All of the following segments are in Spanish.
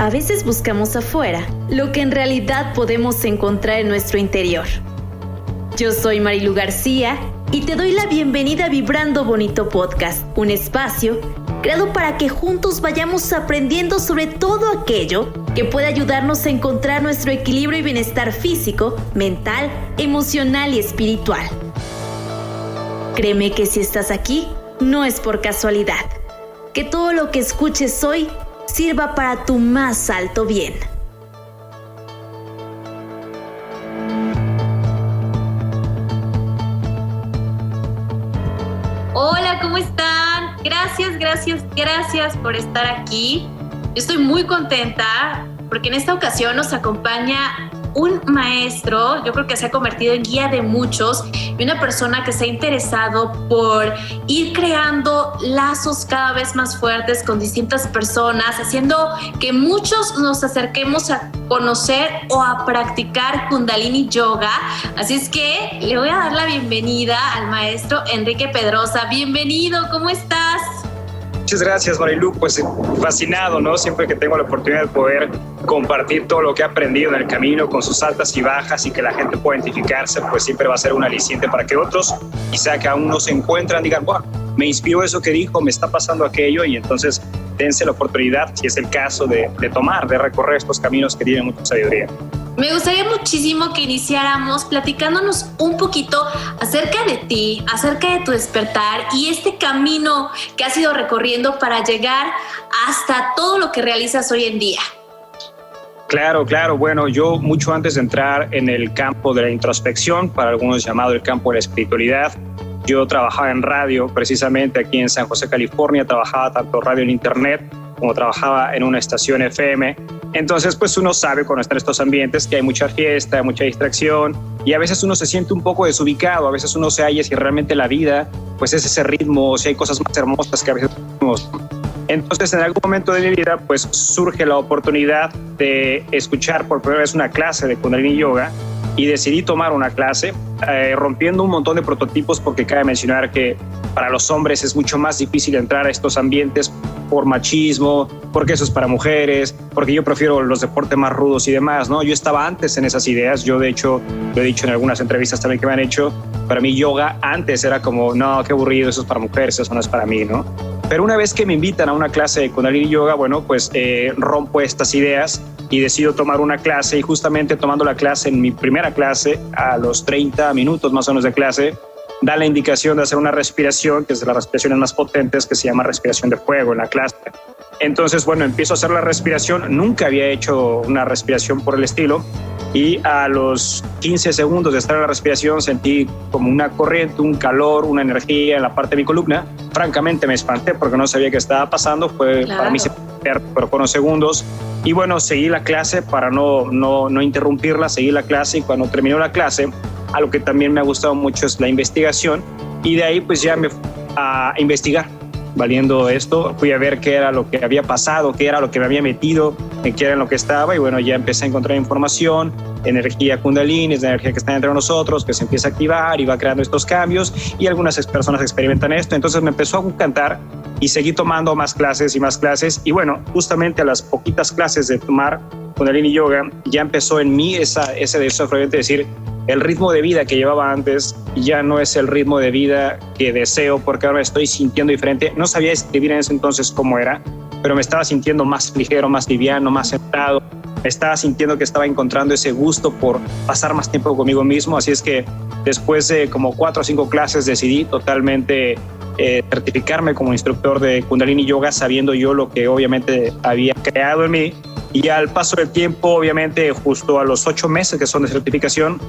A veces buscamos afuera lo que en realidad podemos encontrar en nuestro interior. Yo soy Marilu García y te doy la bienvenida a Vibrando Bonito Podcast, un espacio creado para que juntos vayamos aprendiendo sobre todo aquello que puede ayudarnos a encontrar nuestro equilibrio y bienestar físico, mental, emocional y espiritual. Créeme que si estás aquí, no es por casualidad. Que todo lo que escuches hoy sirva para tu más alto bien. Hola, ¿cómo están? Gracias por estar aquí. Yo estoy muy contenta porque en esta ocasión nos acompaña un maestro, yo creo que se ha convertido en guía de muchos y una persona que se ha interesado por ir creando lazos cada vez más fuertes con distintas personas, haciendo que muchos nos acerquemos a conocer o a practicar Kundalini Yoga. Así es que le voy a dar la bienvenida al maestro Enrique Pedrosa. Bienvenido, ¿cómo estás? Muchas gracias, Marilu. Pues fascinado, ¿no? Siempre que tengo la oportunidad de poder compartir todo lo que he aprendido en el camino con sus altas y bajas y que la gente pueda identificarse, pues siempre va a ser un aliciente para que otros, quizá que aún no se encuentran, digan, wow, me inspiró eso que dijo, me está pasando aquello, y entonces dense la oportunidad, si es el caso, de recorrer estos caminos que tienen mucha sabiduría. Me gustaría muchísimo que iniciáramos platicándonos un poquito acerca de ti, acerca de tu despertar y este camino que has ido recorriendo para llegar hasta todo lo que realizas hoy en día. Claro. Bueno, yo mucho antes de entrar en el campo de la introspección, para algunos llamado el campo de la espiritualidad, yo trabajaba en radio, precisamente aquí en San José, California. Trabajaba tanto radio en internet como trabajaba en una estación FM. Entonces, pues uno sabe cuando está en estos ambientes que hay mucha fiesta, mucha distracción, y a veces uno se siente un poco desubicado, a veces uno se halla si realmente la vida pues es ese ritmo, o si hay cosas más hermosas que a veces tenemos. Entonces, en algún momento de mi vida, pues surge la oportunidad de escuchar por primera vez una clase de Kundalini Yoga, y decidí tomar una clase rompiendo un montón de prototipos, porque cabe mencionar que para los hombres es mucho más difícil entrar a estos ambientes por machismo, porque eso es para mujeres, porque yo prefiero los deportes más rudos y demás, ¿no? Yo estaba antes en esas ideas. Yo, de hecho, lo he dicho en algunas entrevistas también que me han hecho, para mí yoga antes era como, no, qué aburrido, eso es para mujeres, eso no es para mí, ¿no? Pero una vez que me invitan a una clase de Kundalini Yoga, bueno, pues rompo estas ideas y decido tomar una clase, y justamente tomando la clase, en mi primera clase, a los 30 minutos más o menos de clase, da la indicación de hacer una respiración, que es de las respiraciones más potentes, que se llama respiración de fuego en la clase. Entonces, bueno, empiezo a hacer la respiración. Nunca había hecho una respiración por el estilo, y a los 15 segundos de estar en la respiración sentí como una corriente, un calor, una energía en la parte de mi columna. Francamente me espanté porque no sabía qué estaba pasando. Para mí pero fueron segundos. Y bueno, seguí la clase para no interrumpirla, seguí la clase, y cuando terminó la clase, algo que también me ha gustado mucho es la investigación, y de ahí pues ya me fui a investigar. Valiendo esto, fui a ver qué era lo que había pasado, qué era lo que me había metido, en qué era en lo que estaba, y bueno, ya empecé a encontrar información. Energía Kundalini es la energía que está entre nosotros, que se empieza a activar y va creando estos cambios, y algunas personas experimentan esto. Entonces me empezó a encantar y seguí tomando más clases, y bueno, justamente a las poquitas clases de tomar Kundalini Yoga ya empezó en mí ese deseo de decir, el ritmo de vida que llevaba antes ya no es el ritmo de vida que deseo, porque ahora me estoy sintiendo diferente. No sabía escribir en ese entonces cómo era, pero me estaba sintiendo más ligero, más liviano, más centrado. Me estaba sintiendo que estaba encontrando ese gusto por pasar más tiempo conmigo mismo. Así es que después de como 4 o 5 clases decidí totalmente certificarme como instructor de Kundalini Yoga, sabiendo yo lo que obviamente había creado en mí. Y al paso del tiempo, obviamente, justo a los 8 meses que son de certificación,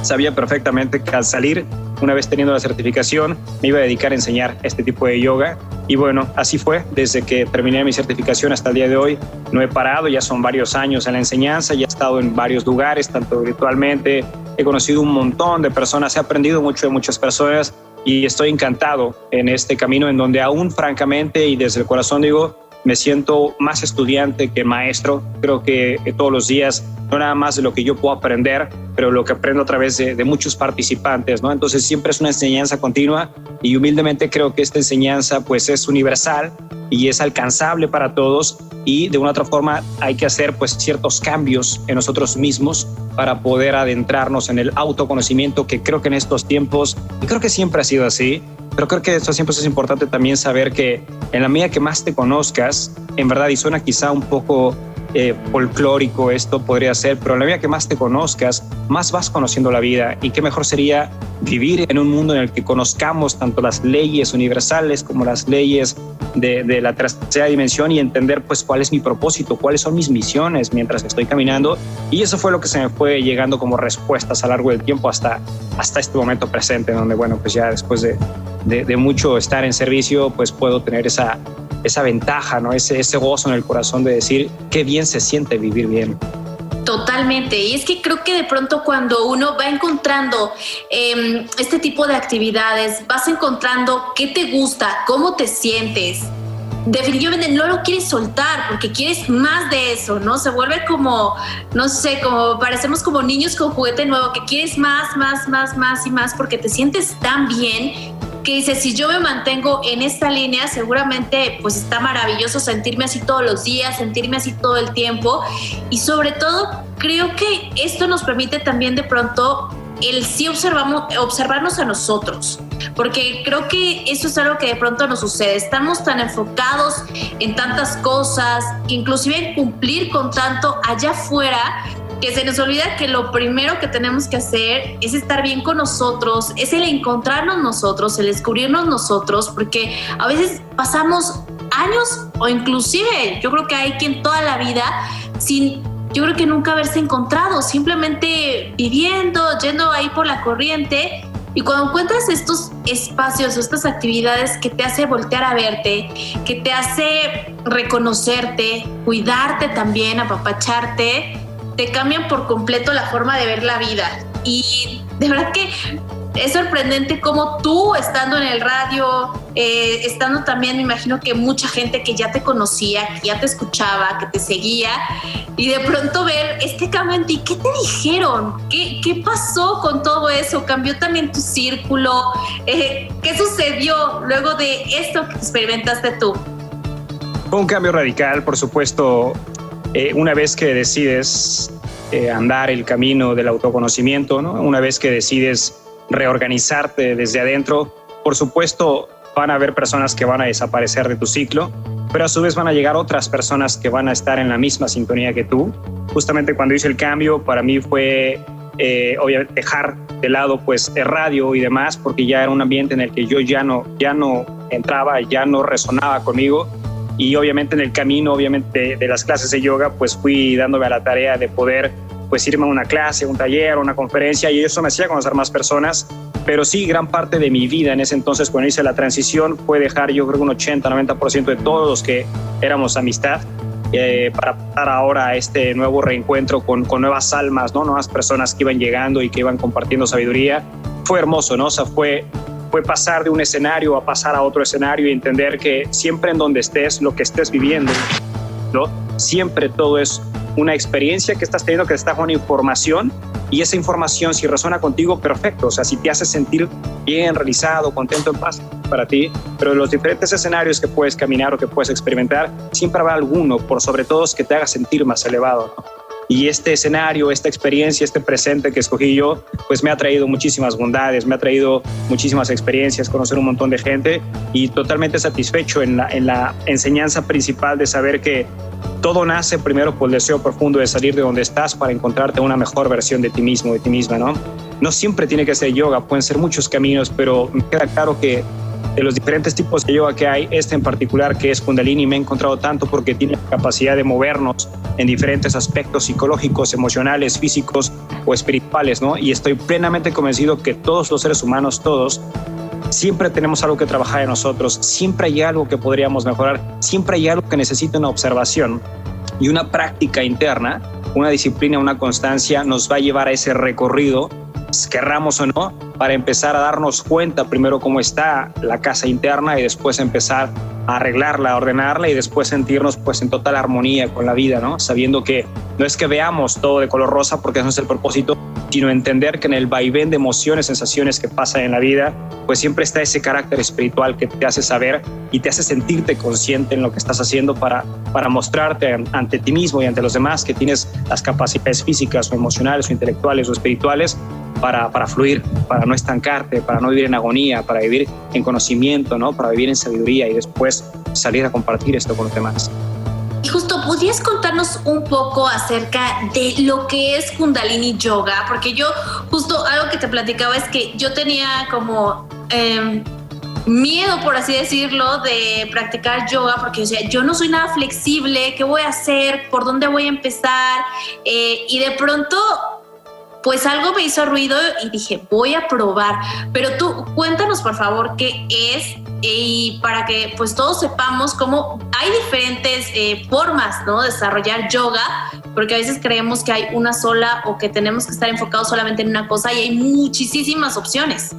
sabía perfectamente que al salir, una vez teniendo la certificación, me iba a dedicar a enseñar este tipo de yoga. Y bueno, así fue. Desde que terminé mi certificación hasta el día de hoy, no he parado. Ya son varios años en la enseñanza, ya he estado en varios lugares, tanto virtualmente. He conocido un montón de personas, he aprendido mucho de muchas personas, y estoy encantado en este camino en donde aún, francamente, y desde el corazón digo, me siento más estudiante que maestro. Creo que todos los días, no nada más de lo que yo puedo aprender, pero lo que aprendo a través de muchos participantes, ¿no? Entonces siempre es una enseñanza continua y humildemente creo que esta enseñanza pues es universal y es alcanzable para todos, y de una otra forma hay que hacer pues ciertos cambios en nosotros mismos para poder adentrarnos en el autoconocimiento, que creo que en estos tiempos, y creo que siempre ha sido así, pero creo que en estos tiempos es importante también saber que en la medida que más te conozcas, en verdad, y suena quizá un poco folclórico esto podría ser, pero en la medida que más te conozcas, más vas conociendo la vida, y qué mejor sería vivir en un mundo en el que conozcamos tanto las leyes universales como las leyes de la tercera dimensión, y entender pues cuál es mi propósito, cuáles son mis misiones mientras estoy caminando. Y eso fue lo que se me fue llegando como respuestas a lo largo del tiempo hasta este momento presente, donde bueno, pues ya después de mucho estar en servicio, pues puedo tener esa ventaja, ¿no? Ese gozo en el corazón de decir qué bien se siente vivir bien. Totalmente, y es que creo que de pronto cuando uno va encontrando este tipo de actividades, vas encontrando qué te gusta, cómo te sientes, definitivamente no lo quieres soltar porque quieres más de eso, ¿no? Se vuelve como, no sé, como parecemos como niños con juguete nuevo, que quieres más y más porque te sientes tan bien que dices, si yo me mantengo en esta línea, seguramente pues está maravilloso sentirme así todos los días, sentirme así todo el tiempo. Y sobre todo, creo que esto nos permite también de pronto el sí observarnos a nosotros, porque creo que eso es algo que de pronto nos sucede. Estamos tan enfocados en tantas cosas, inclusive en cumplir con tanto allá afuera, que se nos olvida que lo primero que tenemos que hacer es estar bien con nosotros, es el encontrarnos nosotros, el descubrirnos nosotros, porque a veces pasamos años o inclusive yo creo que hay quien toda la vida sin, yo creo que nunca haberse encontrado, simplemente viviendo, yendo ahí por la corriente. Y cuando encuentras estos espacios, estas actividades que te hace voltear a verte, que te hace reconocerte, cuidarte también, apapacharte, te cambian por completo la forma de ver la vida. Y de verdad que es sorprendente cómo tú, estando en el radio, estando también, me imagino que mucha gente que ya te conocía, que ya te escuchaba, que te seguía, y de pronto ver este cambio en ti. ¿Qué te dijeron? ¿Qué pasó con todo eso? ¿Cambió también tu círculo? ¿Qué sucedió luego de esto que experimentaste tú? Fue un cambio radical, por supuesto. Una vez que decides andar el camino del autoconocimiento, ¿no? Una vez que decides reorganizarte desde adentro, por supuesto van a haber personas que van a desaparecer de tu ciclo, pero a su vez van a llegar otras personas que van a estar en la misma sintonía que tú. Justamente cuando hice el cambio, para mí fue obviamente dejar de lado pues el radio y demás, porque ya era un ambiente en el que yo ya no entraba, ya no resonaba conmigo. Y obviamente en el camino, obviamente de las clases de yoga, pues fui dándome a la tarea de poder pues irme a una clase, un taller, una conferencia, y eso me hacía conocer más personas. Pero sí, gran parte de mi vida en ese entonces, cuando hice la transición, fue dejar, yo creo, un 80-90% de todos los que éramos amistad, para pasar ahora a este nuevo reencuentro con nuevas almas, ¿no? Nuevas personas que iban llegando y que iban compartiendo sabiduría. Fue hermoso, ¿no? O sea, fue pasar de un escenario a pasar a otro escenario y entender que siempre en donde estés, lo que estés viviendo, ¿no? Siempre todo es una experiencia que estás teniendo, que te está dando información, y esa información, si resuena contigo, perfecto. O sea, si te hace sentir bien, realizado, contento, en paz, para ti. Pero de los diferentes escenarios que puedes caminar o que puedes experimentar, siempre habrá alguno, por sobre todo, que te haga sentir más elevado, ¿no? Y este escenario, esta experiencia, este presente que escogí yo, pues me ha traído muchísimas bondades, me ha traído muchísimas experiencias, conocer un montón de gente, y totalmente satisfecho en la enseñanza principal de saber que todo nace primero por el deseo profundo de salir de donde estás para encontrarte una mejor versión de ti mismo, de ti misma, ¿no? No siempre tiene que ser yoga, pueden ser muchos caminos, pero me queda claro que de los diferentes tipos de yoga que hay, este en particular, que es Kundalini, me he encontrado tanto porque tiene la capacidad de movernos en diferentes aspectos psicológicos, emocionales, físicos o espirituales, ¿no? Y estoy plenamente convencido que todos los seres humanos, todos, siempre tenemos algo que trabajar en nosotros, siempre hay algo que podríamos mejorar, siempre hay algo que necesita una observación y una práctica interna, una disciplina, una constancia, nos va a llevar a ese recorrido, querramos o no, para empezar a darnos cuenta primero cómo está la casa interna y después empezar a arreglarla, a ordenarla y después sentirnos pues en total armonía con la vida, ¿no? Sabiendo que no es que veamos todo de color rosa, porque ese no es el propósito, sino entender que en el vaivén de emociones, sensaciones que pasan en la vida, pues siempre está ese carácter espiritual que te hace saber y te hace sentirte consciente en lo que estás haciendo para mostrarte ante ti mismo y ante los demás que tienes las capacidades físicas o emocionales o intelectuales o espirituales para fluir, para no estancarte, para no vivir en agonía, para vivir en conocimiento, ¿no? Para vivir en sabiduría y después salir a compartir esto con los demás. Y justo, ¿podrías contarnos un poco acerca de lo que es Kundalini Yoga? Porque yo, justo algo que te platicaba es que yo tenía como miedo, por así decirlo, de practicar yoga, porque yo no soy nada flexible, ¿qué voy a hacer? ¿Por dónde voy a empezar? Y de pronto, pues algo me hizo ruido y dije, voy a probar. Pero tú, cuéntanos, por favor, qué es, y para que pues todos sepamos cómo hay diferentes formas, ¿no?, de desarrollar yoga, porque a veces creemos que hay una sola o que tenemos que estar enfocados solamente en una cosa y hay muchísimas opciones.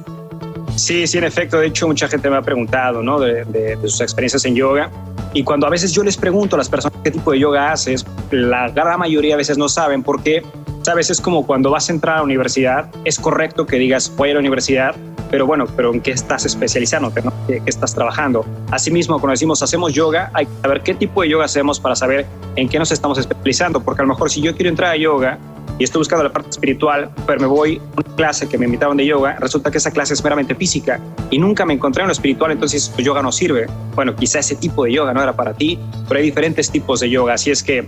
Sí, en efecto. De hecho, mucha gente me ha preguntado, ¿no?, de sus experiencias en yoga. Y cuando a veces yo les pregunto a las personas qué tipo de yoga haces, la gran mayoría a veces no saben por qué. Sabes, es como cuando vas a entrar a la universidad, es correcto que digas voy a la universidad, pero ¿en qué estás especializándote, ¿no? ¿Qué estás trabajando? Asimismo, cuando decimos hacemos yoga, hay que saber qué tipo de yoga hacemos para saber en qué nos estamos especializando, porque a lo mejor si yo quiero entrar a yoga y estoy buscando la parte espiritual, pero me voy a una clase que me invitaron de yoga, resulta que esa clase es meramente física y nunca me encontré en lo espiritual, entonces pues, yoga no sirve. Bueno, quizá ese tipo de yoga no era para ti, pero hay diferentes tipos de yoga, así es que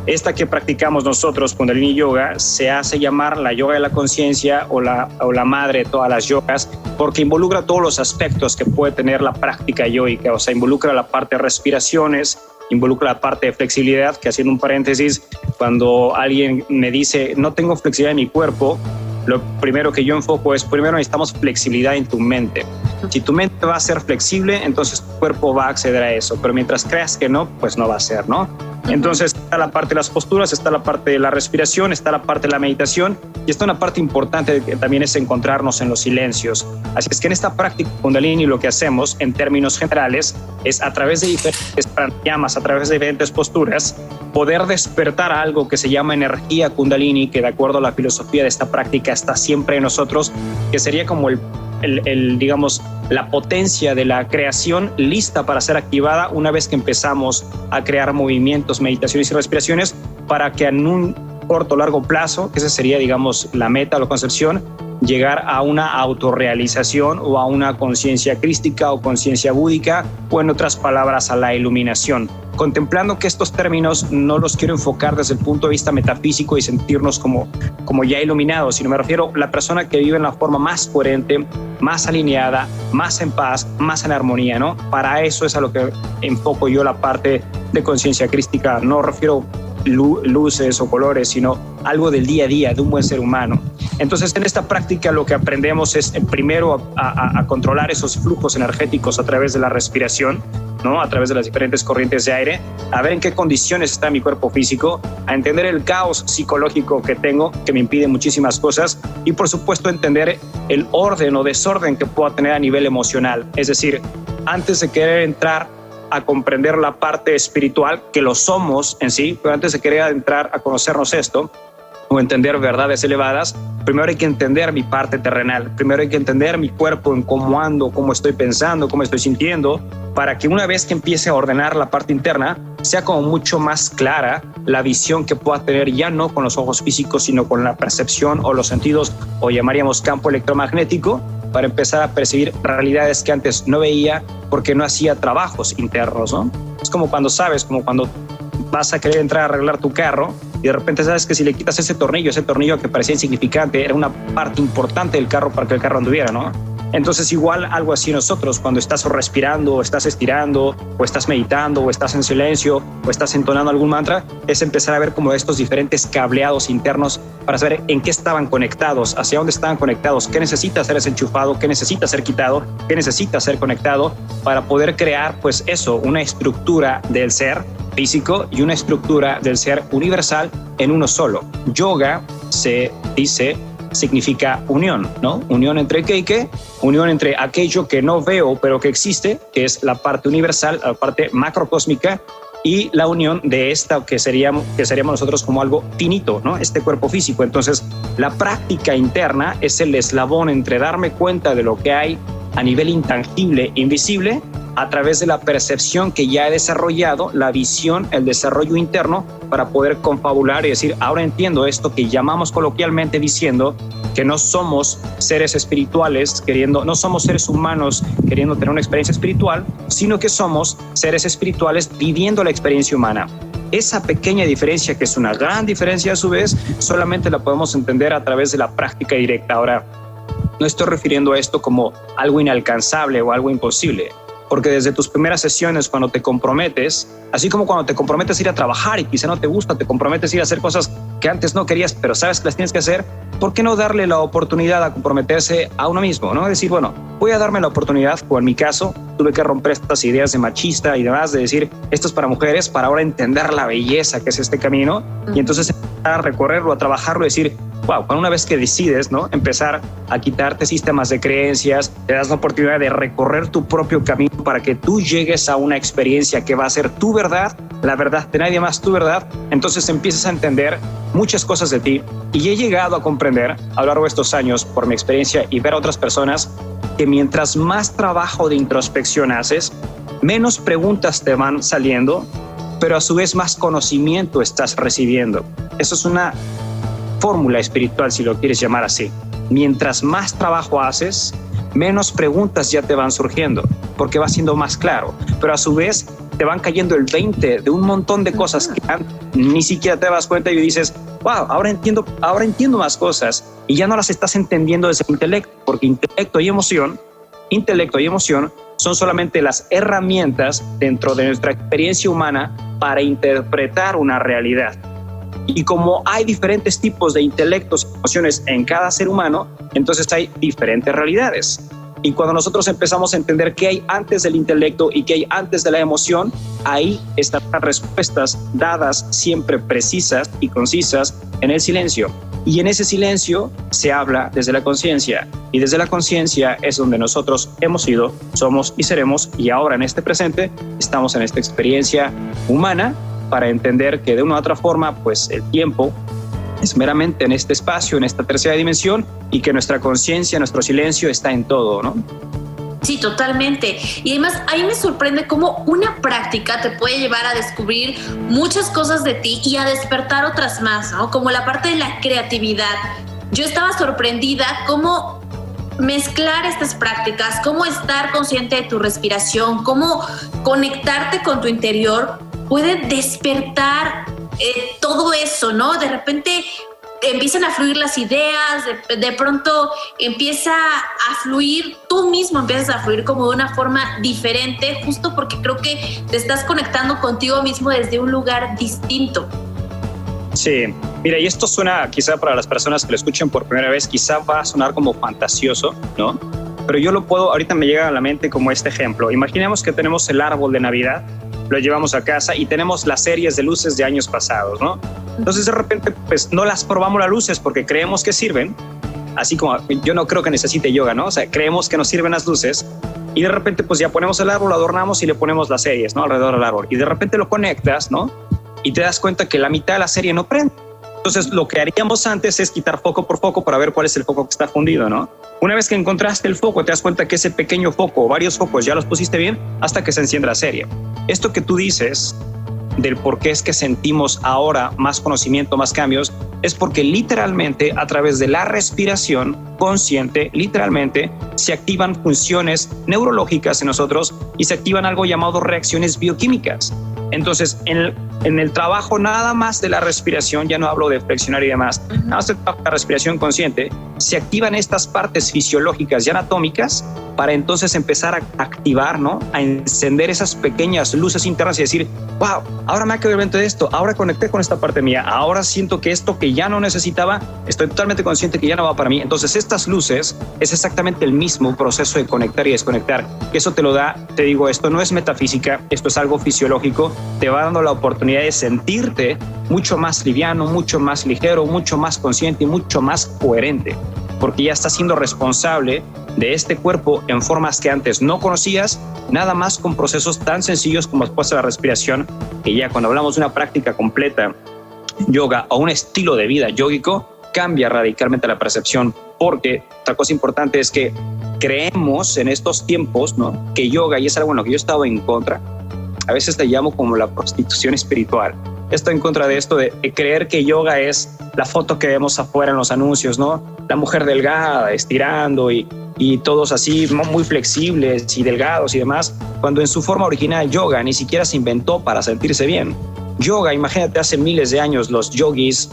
esta que practicamos nosotros, Kundalini Yoga, se hace llamar la yoga de la conciencia o la madre de todas las yogas, porque involucra todos los aspectos que puede tener la práctica yoica, o sea, involucra la parte de respiraciones, involucra la parte de flexibilidad, que haciendo un paréntesis, cuando alguien me dice no tengo flexibilidad en mi cuerpo, lo primero que yo enfoco es, primero necesitamos flexibilidad en tu mente. Si tu mente va a ser flexible, entonces tu cuerpo va a acceder a eso, pero mientras creas que no, pues no va a ser, ¿no? Entonces está la parte de las posturas, está la parte de la respiración, está la parte de la meditación y está una parte importante que también es encontrarnos en los silencios. Así es que en esta práctica Kundalini lo que hacemos en términos generales es a través de diferentes pranayamas, a través de diferentes posturas, poder despertar algo que se llama energía Kundalini, que de acuerdo a la filosofía de esta práctica está siempre en nosotros, que sería como digamos, la potencia de la creación lista para ser activada una vez que empezamos a crear movimientos, meditaciones y respiraciones para que en un corto o largo plazo, que esa sería, digamos, la meta o la concepción, llegar a una autorrealización o a una conciencia crística o conciencia búdica, o en otras palabras, a la iluminación. Contemplando que estos términos no los quiero enfocar desde el punto de vista metafísico y sentirnos como ya iluminados, sino me refiero a la persona que vive en la forma más coherente, más alineada, más en paz, más en armonía, ¿no? Para eso es a lo que enfoco yo la parte de conciencia crística. No refiero luces o colores, sino algo del día a día de un buen ser humano. Entonces, en esta práctica lo que aprendemos es primero a controlar esos flujos energéticos a través de la respiración, ¿no? A través de las diferentes corrientes de aire, a ver en qué condiciones está mi cuerpo físico, a entender el caos psicológico que tengo, que me impide muchísimas cosas, y por supuesto entender el orden o desorden que pueda tener a nivel emocional. Es decir, antes de querer entrar a comprender la parte espiritual, que lo somos en sí, pero antes de querer entrar a conocernos esto o entender verdades elevadas, primero hay que entender mi parte terrenal, primero hay que entender mi cuerpo, en cómo ando, cómo estoy pensando, cómo estoy sintiendo, para que una vez que empiece a ordenar la parte interna, sea como mucho más clara la visión que pueda tener, ya no con los ojos físicos, sino con la percepción o los sentidos, o llamaríamos campo electromagnético, para empezar a percibir realidades que antes no veía porque no hacía trabajos internos, ¿no? Es como cuando vas a querer entrar a arreglar tu carro y de repente sabes que si le quitas ese tornillo que parecía insignificante, era una parte importante del carro para que el carro anduviera, ¿no? Entonces igual algo así nosotros, cuando estás respirando o estás estirando o estás meditando o estás en silencio o estás entonando algún mantra, es empezar a ver como estos diferentes cableados internos para saber en qué estaban conectados, hacia dónde estaban conectados, qué necesita ser desenchufado, qué necesita ser quitado, qué necesita ser conectado para poder crear pues eso, una estructura del ser físico y una estructura del ser universal en uno solo. Yoga se dice significa unión, ¿no? Unión entre qué y qué, unión entre aquello que no veo pero que existe, que es la parte universal, la parte macrocósmica, y la unión de esta que seríamos nosotros como algo finito, ¿no? Este cuerpo físico. Entonces, la práctica interna es el eslabón entre darme cuenta de lo que hay a nivel intangible, invisible, a través de la percepción que ya he desarrollado, la visión, el desarrollo interno, para poder confabular y decir, ahora entiendo esto que llamamos coloquialmente diciendo que no somos seres espirituales no somos seres humanos queriendo tener una experiencia espiritual, sino que somos seres espirituales viviendo la experiencia humana. Esa pequeña diferencia, que es una gran diferencia a su vez, solamente la podemos entender a través de la práctica directa. Ahora, no estoy refiriendo a esto como algo inalcanzable o algo imposible, porque desde tus primeras sesiones, cuando te comprometes, así como cuando te comprometes a ir a trabajar y quizá no te gusta, te comprometes a ir a hacer cosas que antes no querías, pero sabes que las tienes que hacer, ¿por qué no darle la oportunidad a comprometerse a uno mismo? ¿No? Decir, bueno, voy a darme la oportunidad, o en mi caso, tuve que romper estas ideas de machista y demás, de decir, esto es para mujeres, para ahora entender la belleza que es este camino, y entonces empezar a recorrerlo, a trabajarlo y decir, wow, una vez que decides, ¿no?, empezar a quitarte sistemas de creencias, te das la oportunidad de recorrer tu propio camino para que tú llegues a una experiencia que va a ser tu verdad, la verdad de nadie más, tu verdad. Entonces empiezas a entender muchas cosas de ti, y he llegado a comprender a lo largo de estos años, por mi experiencia y ver a otras personas, que mientras más trabajo de introspección haces, menos preguntas te van saliendo, pero a su vez más conocimiento estás recibiendo. Eso es una fórmula espiritual, si lo quieres llamar así. Mientras más trabajo haces, menos preguntas ya te van surgiendo, porque va siendo más claro, pero a su vez te van cayendo el 20 de un montón de cosas que ni siquiera te das cuenta y dices, wow, ahora entiendo más cosas, y ya no las estás entendiendo desde el intelecto, porque intelecto y emoción son solamente las herramientas dentro de nuestra experiencia humana para interpretar una realidad. Y como hay diferentes tipos de intelectos y emociones en cada ser humano, entonces hay diferentes realidades. Y cuando nosotros empezamos a entender qué hay antes del intelecto y qué hay antes de la emoción, ahí están las respuestas dadas siempre precisas y concisas en el silencio. Y en ese silencio se habla desde la conciencia. Y desde la conciencia es donde nosotros hemos sido, somos y seremos. Y ahora en este presente estamos en esta experiencia humana, para entender que de una u otra forma, pues el tiempo es meramente en este espacio, en esta tercera dimensión, y que nuestra conciencia, nuestro silencio está en todo, ¿no? Sí, totalmente. Y además, ahí me sorprende cómo una práctica te puede llevar a descubrir muchas cosas de ti y a despertar otras más, ¿no? Como la parte de la creatividad. Yo estaba sorprendida cómo mezclar estas prácticas, cómo estar consciente de tu respiración, cómo conectarte con tu interior puede despertar todo eso, ¿no? De repente empiezan a fluir las ideas, de pronto empieza a fluir, tú mismo empiezas a fluir como de una forma diferente, justo porque creo que te estás conectando contigo mismo desde un lugar distinto. Sí, mira, y esto suena, quizá para las personas que lo escuchen por primera vez, quizá va a sonar como fantasioso, ¿no? Pero yo ahorita me llega a la mente como este ejemplo. Imaginemos que tenemos el árbol de Navidad, lo llevamos a casa y tenemos las series de luces de años pasados, ¿no? Entonces de repente pues no las probamos las luces porque creemos que sirven, así como yo no creo que necesite yoga, ¿no? O sea, creemos que nos sirven las luces y de repente pues ya ponemos el árbol, lo adornamos y le ponemos las series, ¿no?, alrededor del árbol, y de repente lo conectas, ¿no?, y te das cuenta que la mitad de la serie no prende. Entonces lo que haríamos antes es quitar foco por foco para ver cuál es el foco que está fundido, ¿no? Una vez que encontraste el foco, te das cuenta que ese pequeño foco o varios focos ya los pusiste bien hasta que se enciende la serie. Esto que tú dices del por qué es que sentimos ahora más conocimiento, más cambios, es porque literalmente a través de la respiración consciente, literalmente se activan funciones neurológicas en nosotros y se activan algo llamado reacciones bioquímicas. Entonces, en el trabajo nada más de la respiración, ya no hablo de flexionar y demás, nada más de la respiración consciente, se activan estas partes fisiológicas y anatómicas para entonces empezar a activar, ¿no?, a encender esas pequeñas luces internas y decir, wow, ahora me ha quedado el evento de esto, ahora conecté con esta parte mía, ahora siento que esto que ya no necesitaba, estoy totalmente consciente que ya no va para mí. Entonces estas luces es exactamente el mismo proceso de conectar y desconectar, que eso te lo da, te digo, esto no es metafísica, esto es algo fisiológico, te va dando la oportunidad de sentirte mucho más liviano, mucho más ligero, mucho más consciente y mucho más coherente. porque ya estás siendo responsable de este cuerpo en formas que antes no conocías, nada más con procesos tan sencillos como después de la respiración, que ya cuando hablamos de una práctica completa, yoga o un estilo de vida yógico, cambia radicalmente la percepción, porque otra cosa importante es que creemos en estos tiempos, ¿no?, que yoga, y es algo en lo que yo he estado en contra, a veces le llamo como la prostitución espiritual. Estoy en contra de esto de creer que yoga es la foto que vemos afuera en los anuncios, ¿no? La mujer delgada, estirando y todos así muy flexibles y delgados y demás, cuando en su forma original yoga ni siquiera se inventó para sentirse bien. Yoga, imagínate, hace miles de años los yogis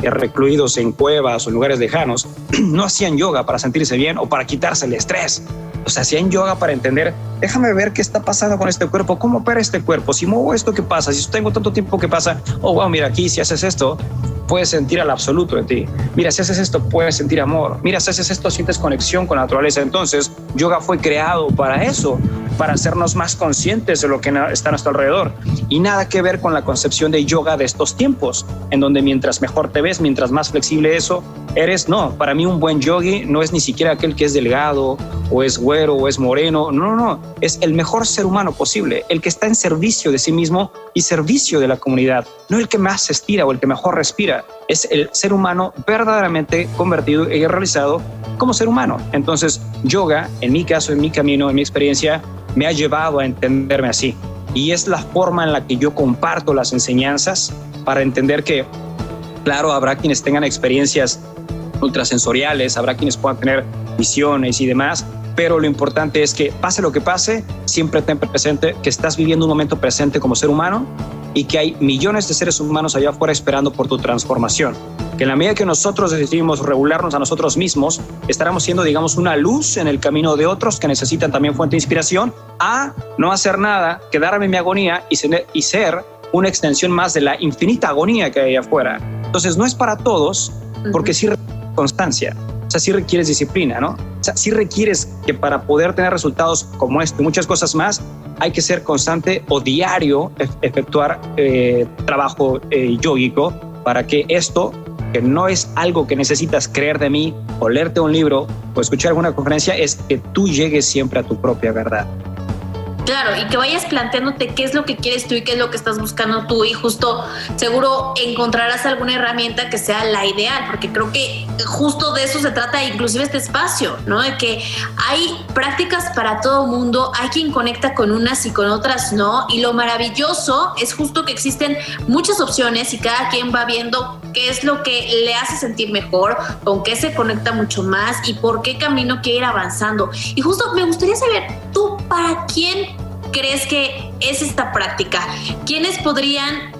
recluidos en cuevas o en lugares lejanos no hacían yoga para sentirse bien o para quitarse el estrés. O sea, hacían yoga para entender, déjame ver qué está pasando con este cuerpo, cómo opera este cuerpo, si muevo esto, ¿qué pasa? Si tengo tanto tiempo, ¿qué pasa? Oh, wow, mira aquí, si haces esto, puedes sentir al absoluto de ti. Mira, si haces esto, puedes sentir amor. Mira, si haces esto, sientes conexión con la naturaleza. Entonces, yoga fue creado para eso, para hacernos más conscientes de lo que está a nuestro alrededor. Y nada que ver con la concepción de yoga de estos tiempos, en donde mientras mejor te ves, mientras más flexible eso eres. No, para mí un buen yogi no es ni siquiera aquel que es delgado, o es güero, o es moreno. No. Es el mejor ser humano posible, el que está en servicio de sí mismo y servicio de la comunidad. No el que más se estira o el que mejor respira. Es el ser humano verdaderamente convertido y realizado como ser humano. Entonces, yoga, en mi caso, en mi camino, en mi experiencia, me ha llevado a entenderme así. Y es la forma en la que yo comparto las enseñanzas para entender que, claro, habrá quienes tengan experiencias ultrasensoriales, habrá quienes puedan tener visiones y demás, pero lo importante es que pase lo que pase, siempre ten presente que estás viviendo un momento presente como ser humano y que hay millones de seres humanos allá afuera esperando por tu transformación. Que en la medida que nosotros decidimos regularnos a nosotros mismos, estaremos siendo, digamos, una luz en el camino de otros que necesitan también fuente de inspiración, a no hacer nada, quedarme en mi agonía y ser una extensión más de la infinita agonía que hay allá afuera. Entonces, no es para todos, porque sí requiere constancia, o sea, sí requieres disciplina, ¿no? O sea, sí requieres que para poder tener resultados como esto y muchas cosas más, hay que ser constante o diario efectuar trabajo yógico para que esto, que no es algo que necesitas creer de mí o leerte un libro o escuchar alguna conferencia, es que tú llegues siempre a tu propia verdad. Claro, y que vayas planteándote qué es lo que quieres tú y qué es lo que estás buscando tú, y justo seguro encontrarás alguna herramienta que sea la ideal, porque creo que justo de eso se trata inclusive este espacio, ¿no? De que hay prácticas para todo mundo, hay quien conecta con unas y con otras no, y lo maravilloso es justo que existen muchas opciones y cada quien va viendo qué es lo que le hace sentir mejor, con qué se conecta mucho más y por qué camino quiere ir avanzando. Y justo me gustaría saber, ¿tú para quién crees que es esta práctica? ¿Quiénes podrían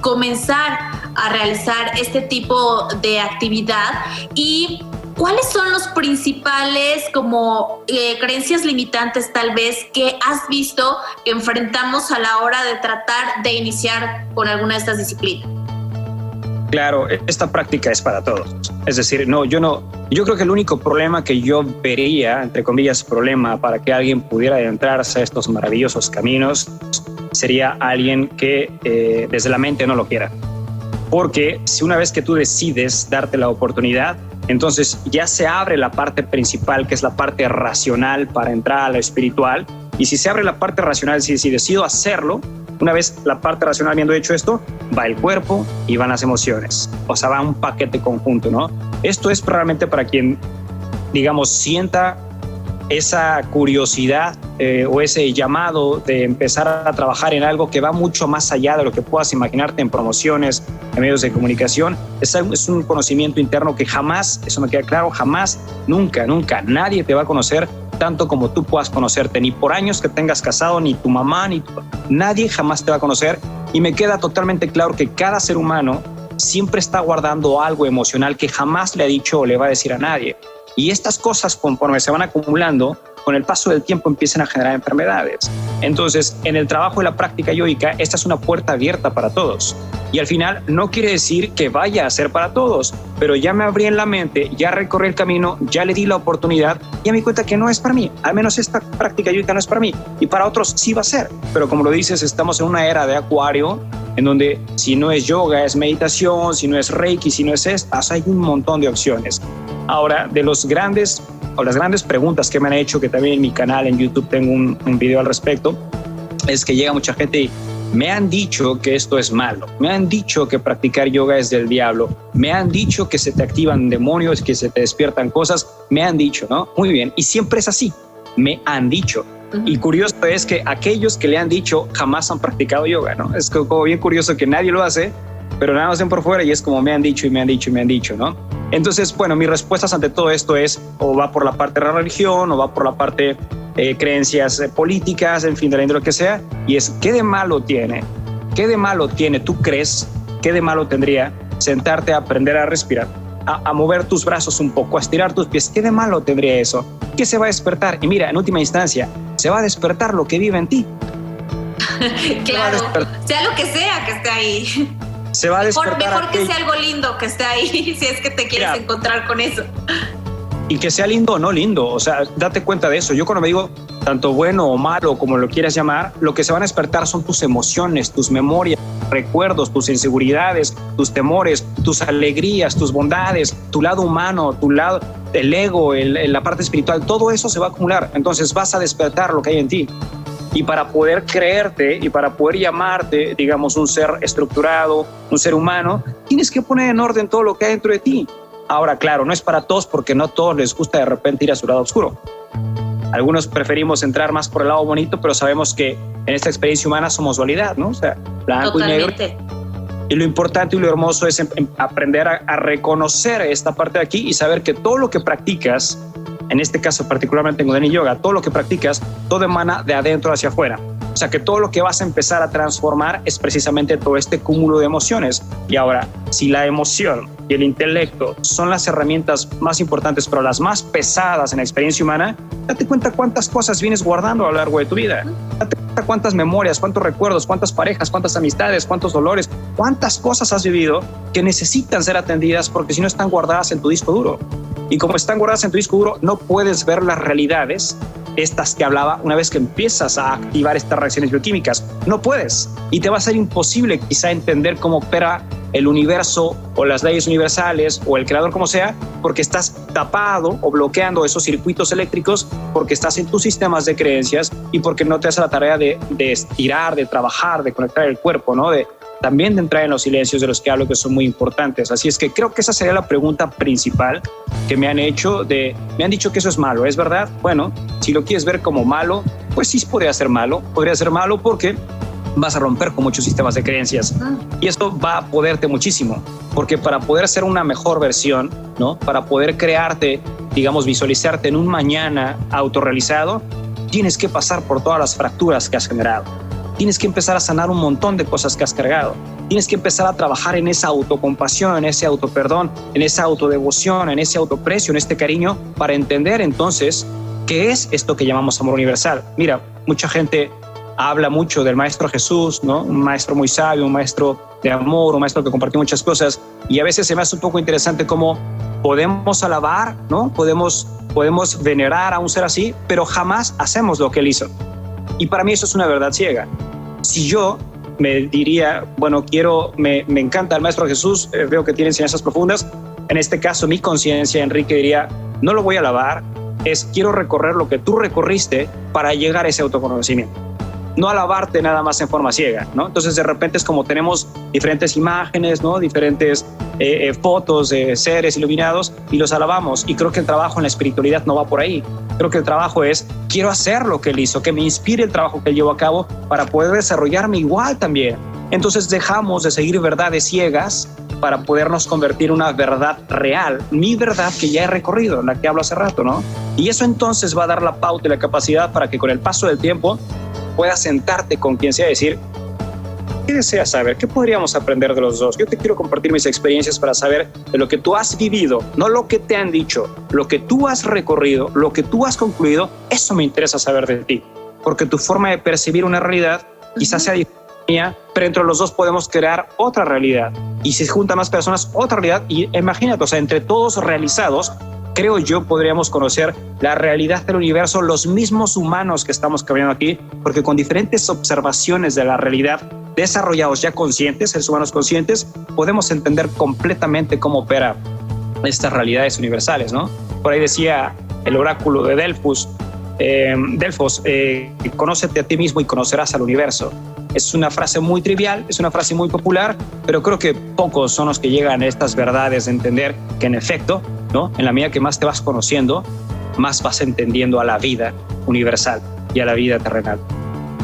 comenzar a realizar este tipo de actividad? ¿Y cuáles son los principales como creencias limitantes tal vez que has visto que enfrentamos a la hora de tratar de iniciar con alguna de estas disciplinas? Claro, esta práctica es para todos. Es decir, yo creo que el único problema que yo vería, entre comillas, problema para que alguien pudiera adentrarse a estos maravillosos caminos sería alguien que desde la mente no lo quiera. Porque si una vez que tú decides darte la oportunidad, entonces ya se abre la parte principal, que es la parte racional para entrar a lo espiritual. Y si se abre la parte racional, si decido hacerlo, una vez la parte racional habiendo hecho esto, va el cuerpo y van las emociones. O sea, va un paquete conjunto, ¿no? Esto es realmente para quien, digamos, sienta esa curiosidad o ese llamado de empezar a trabajar en algo que va mucho más allá de lo que puedas imaginarte en promociones, en medios de comunicación. Es un conocimiento interno que jamás, eso me queda claro, jamás, nunca, nadie te va a conocer tanto como tú puedas conocerte, ni por años que tengas casado, ni tu mamá, nadie jamás te va a conocer. Y me queda totalmente claro que cada ser humano siempre está guardando algo emocional que jamás le ha dicho o le va a decir a nadie. Y estas cosas, conforme se van acumulando, con el paso del tiempo empiezan a generar enfermedades. Entonces, en el trabajo y la práctica yógica, esta es una puerta abierta para todos. Y al final no quiere decir que vaya a ser para todos, pero ya me abrí en la mente, ya recorrí el camino, ya le di la oportunidad y me di cuenta que no es para mí. Al menos esta práctica yógica no es para mí. Y para otros sí va a ser. Pero como lo dices, estamos en una era de acuario, en donde si no es yoga, es meditación, si no es reiki, si no es esto, hay un montón de opciones. Ahora, de las grandes preguntas que me han hecho, que también en mi canal en YouTube tengo un video al respecto, es que llega mucha gente y me han dicho que esto es malo, me han dicho que practicar yoga es del diablo, me han dicho que se te activan demonios, que se te despiertan cosas, me han dicho, ¿no? Muy bien, y siempre es así, me han dicho. Y curioso es que aquellos que le han dicho jamás han practicado yoga, ¿no? Es como bien curioso que nadie lo hace, pero nada más ven por fuera y es como me han dicho y me han dicho y me han dicho, ¿no? Entonces, bueno, mis respuestas ante todo esto es o va por la parte de la religión o va por la parte creencias políticas, en fin, de la índole que sea, y es ¿qué de malo tiene? ¿Qué de malo tiene? ¿Tú crees? ¿Qué de malo tendría sentarte a aprender a respirar, a mover tus brazos un poco, a estirar tus pies? ¿Qué de malo tendría eso? ¿Qué se va a despertar? Y mira, en última instancia, se va a despertar lo que vive en ti. Claro, sea lo que sea que esté ahí. Se va a despertar. Mejor que sea algo lindo que esté ahí, si es que te quieres encontrar con eso. Y que sea lindo o no lindo, o sea, date cuenta de eso. Yo cuando me digo tanto bueno o malo, como lo quieras llamar, lo que se van a despertar son tus emociones, tus memorias, recuerdos, tus inseguridades, tus temores, tus alegrías, tus bondades, tu lado humano, tu lado, el ego, la parte espiritual, todo eso se va a acumular. Entonces vas a despertar lo que hay en ti. Y para poder creerte y para poder llamarte, digamos, un ser estructurado, un ser humano, tienes que poner en orden todo lo que hay dentro de ti. Ahora, claro, no es para todos porque no a todos les gusta de repente ir a su lado oscuro. Algunos preferimos entrar más por el lado bonito, pero sabemos que en esta experiencia humana somos dualidad, ¿no? O sea, blanco y negro. Y lo importante y lo hermoso es aprender a reconocer esta parte de aquí y saber que todo lo que practicas, en este caso particularmente en Kundalini Yoga, todo lo que practicas, todo emana de adentro hacia afuera. O sea que todo lo que vas a empezar a transformar es precisamente todo este cúmulo de emociones. Y ahora, si la emoción y el intelecto son las herramientas más importantes, pero las más pesadas en la experiencia humana, date cuenta cuántas cosas vienes guardando a lo largo de tu vida. Date cuenta cuántas memorias, cuántos recuerdos, cuántas parejas, cuántas amistades, cuántos dolores, cuántas cosas has vivido que necesitan ser atendidas porque si no están guardadas en tu disco duro. Y como están guardadas en tu disco duro, no puedes ver las realidades, estas que hablaba, una vez que empiezas a activar estas reacciones bioquímicas. No puedes. Y te va a ser imposible quizá entender cómo opera el universo o las leyes universales o el creador como sea, porque estás tapado o bloqueando esos circuitos eléctricos, porque estás en tus sistemas de creencias y porque no te hace la tarea de estirar, de trabajar, de conectar el cuerpo, ¿no? También de entrar en los silencios de los que hablo, que son muy importantes. Así es que creo que esa sería la pregunta principal que me han hecho. Me han dicho que eso es malo, ¿es verdad? Bueno, si lo quieres ver como malo, pues sí podría ser malo porque vas a romper con muchos sistemas de creencias y esto va a poderte muchísimo, porque para poder ser una mejor versión, ¿no? Para poder crearte, digamos, visualizarte en un mañana autorrealizado, tienes que pasar por todas las fracturas que has generado. Tienes que empezar a sanar un montón de cosas que has cargado. Tienes que empezar a trabajar en esa autocompasión, en ese autoperdón, en esa autodevoción, en ese autoprecio, en este cariño, para entender entonces qué es esto que llamamos amor universal. Mira, mucha gente habla mucho del Maestro Jesús, ¿no? Un maestro muy sabio, un maestro de amor, un maestro que compartió muchas cosas. Y a veces se me hace un poco interesante cómo podemos alabar, ¿no? Podemos venerar a un ser así, pero jamás hacemos lo que él hizo. Y para mí eso es una verdad ciega. Si yo me diría, bueno, me encanta el Maestro Jesús, veo que tiene enseñanzas profundas, en este caso mi conciencia, Enrique, diría, no lo voy a alabar, quiero recorrer lo que tú recorriste para llegar a ese autoconocimiento. No alabarte nada más en forma ciega, ¿no? Entonces de repente es como tenemos diferentes imágenes, ¿no? Diferentes fotos de seres iluminados y los alabamos, y creo que el trabajo en la espiritualidad no va por ahí. Creo que el trabajo es, quiero hacer lo que él hizo, que me inspire el trabajo que él llevó a cabo para poder desarrollarme igual también. Entonces dejamos de seguir verdades ciegas para podernos convertir en una verdad real, mi verdad que ya he recorrido, la que hablo hace rato, ¿no? Y eso entonces va a dar la pauta y la capacidad para que con el paso del tiempo puedas sentarte con quien sea y decir, ¿qué deseas saber? ¿Qué podríamos aprender de los dos? Yo te quiero compartir mis experiencias para saber de lo que tú has vivido, no lo que te han dicho, lo que tú has recorrido, lo que tú has concluido, eso me interesa saber de ti, porque tu forma de percibir una realidad quizás sea diferente, pero entre los dos podemos crear otra realidad, y si se juntan más personas, otra realidad, y imagínate, o sea, entre todos realizados, creo yo podríamos conocer la realidad del universo, los mismos humanos que estamos caminando aquí, porque con diferentes observaciones de la realidad, desarrollados ya conscientes, seres humanos conscientes, podemos entender completamente cómo opera estas realidades universales, ¿no? Por ahí decía el oráculo de Delfos, conócete a ti mismo y conocerás al universo. Es una frase muy trivial, es una frase muy popular, pero creo que pocos son los que llegan a estas verdades de entender que en efecto, ¿no? En la medida que más te vas conociendo, más vas entendiendo a la vida universal y a la vida terrenal.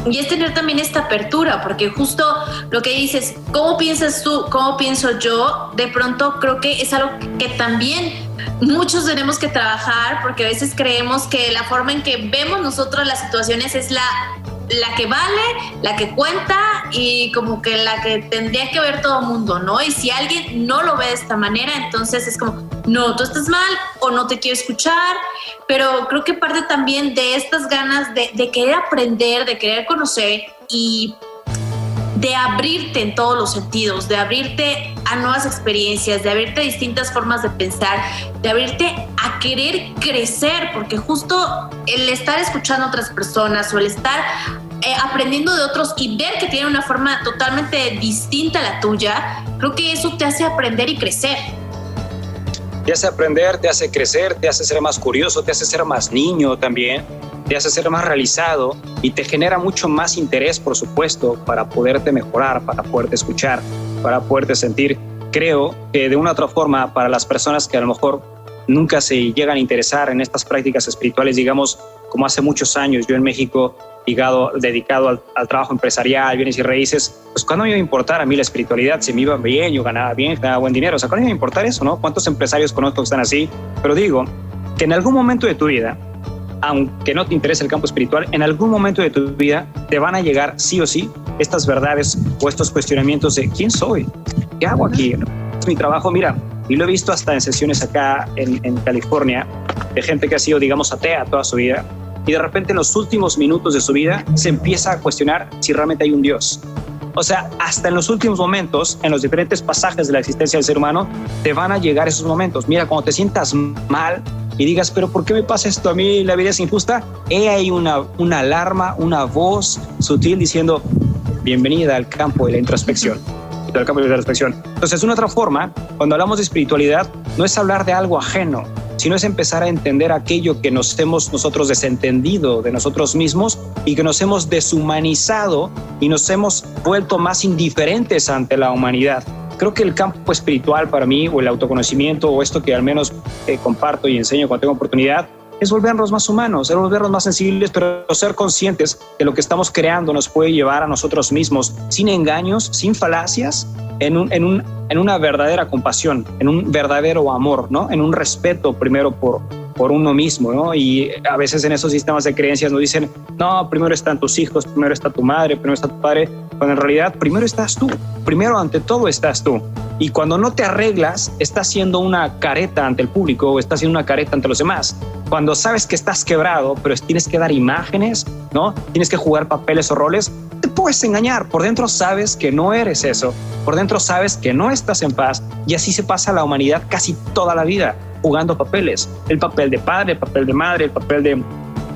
Y es tener también esta apertura, porque justo lo que dices, ¿cómo piensas tú? ¿Cómo pienso yo? De pronto creo que es algo que también muchos tenemos que trabajar, porque a veces creemos que la forma en que vemos nosotros las situaciones es la que vale, la que cuenta y como que la que tendría que ver todo el mundo, ¿no? Y si alguien no lo ve de esta manera, entonces es como, no, tú estás mal o no te quiero escuchar. Pero creo que parte también de estas ganas de querer aprender, de querer conocer y de abrirte en todos los sentidos, de abrirte a nuevas experiencias, de abrirte a distintas formas de pensar, de abrirte a querer crecer, porque justo el estar escuchando a otras personas o el estar aprendiendo de otros y ver que tienen una forma totalmente distinta a la tuya, creo que eso te hace aprender y crecer. Te hace aprender, te hace crecer, te hace ser más curioso, te hace ser más niño también, te hace ser más realizado y te genera mucho más interés, por supuesto, para poderte mejorar, para poderte escuchar, para poderte sentir. Creo que de una u otra forma, para las personas que a lo mejor nunca se llegan a interesar en estas prácticas espirituales, digamos, como hace muchos años yo en México, dedicado al trabajo empresarial, bienes y raíces, pues ¿cuándo me iba a importar a mí la espiritualidad? Si me iba bien, yo ganaba bien, ganaba buen dinero, o sea, ¿cuándo me iba a importar eso, no? ¿Cuántos empresarios conozco que están así? Pero digo que en algún momento de tu vida, aunque no te interese el campo espiritual, en algún momento de tu vida te van a llegar sí o sí estas verdades o estos cuestionamientos de ¿quién soy? ¿Qué hago aquí? Es mi trabajo, mira, y lo he visto hasta en sesiones acá en California, de gente que ha sido, digamos, atea toda su vida, y de repente en los últimos minutos de su vida se empieza a cuestionar si realmente hay un Dios. O sea, hasta en los últimos momentos, en los diferentes pasajes de la existencia del ser humano, te van a llegar esos momentos. Mira, cuando te sientas mal y digas, pero ¿por qué me pasa esto a mí? La vida es injusta. Hay una alarma, una voz sutil diciendo, bienvenida al campo de la introspección. Entonces, una otra forma, cuando hablamos de espiritualidad, no es hablar de algo ajeno, sino es empezar a entender aquello que nos hemos nosotros desentendido de nosotros mismos y que nos hemos deshumanizado y nos hemos vuelto más indiferentes ante la humanidad. Creo que el campo espiritual para mí, o el autoconocimiento, o esto que al menos comparto y enseño cuando tengo oportunidad, es volvernos más humanos, es volvernos más sensibles, pero ser conscientes que lo que estamos creando nos puede llevar a nosotros mismos sin engaños, sin falacias, en una verdadera compasión, en un verdadero amor, ¿no? En un respeto primero por uno mismo, ¿no? Y a veces en esos sistemas de creencias nos dicen, no, primero están tus hijos, primero está tu madre, primero está tu padre, cuando en realidad primero estás tú, primero ante todo estás tú. Y cuando no te arreglas, estás siendo una careta ante el público o estás siendo una careta ante los demás. Cuando sabes que estás quebrado, pero tienes que dar imágenes, ¿no? Tienes que jugar papeles o roles, te puedes engañar. Por dentro sabes que no eres eso. Por dentro sabes que no estás en paz. Y así se pasa la humanidad casi toda la vida, jugando papeles. El papel de padre, el papel de madre, el papel de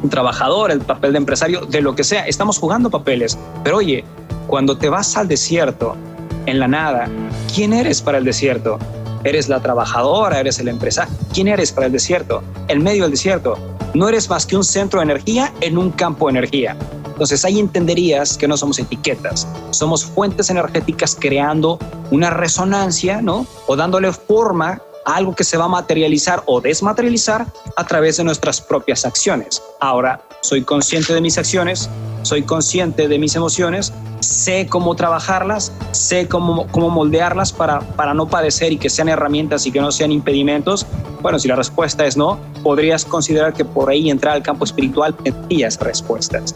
trabajador, el papel de empresario, de lo que sea. Estamos jugando papeles. Pero oye, cuando te vas al desierto, en la nada, ¿quién eres para el desierto? ¿Eres la trabajadora? ¿Eres el empresario? ¿Quién eres para el desierto? En medio del desierto. No eres más que un centro de energía en un campo de energía. Entonces ahí entenderías que no somos etiquetas, somos fuentes energéticas creando una resonancia, ¿no? O dándole forma a algo que se va a materializar o desmaterializar a través de nuestras propias acciones. Ahora, soy consciente de mis acciones, soy consciente de mis emociones, sé cómo trabajarlas, sé cómo moldearlas para no padecer y que sean herramientas y que no sean impedimentos. Bueno, si la respuesta es no, podrías considerar que por ahí entrar al campo espiritual tendrías respuestas.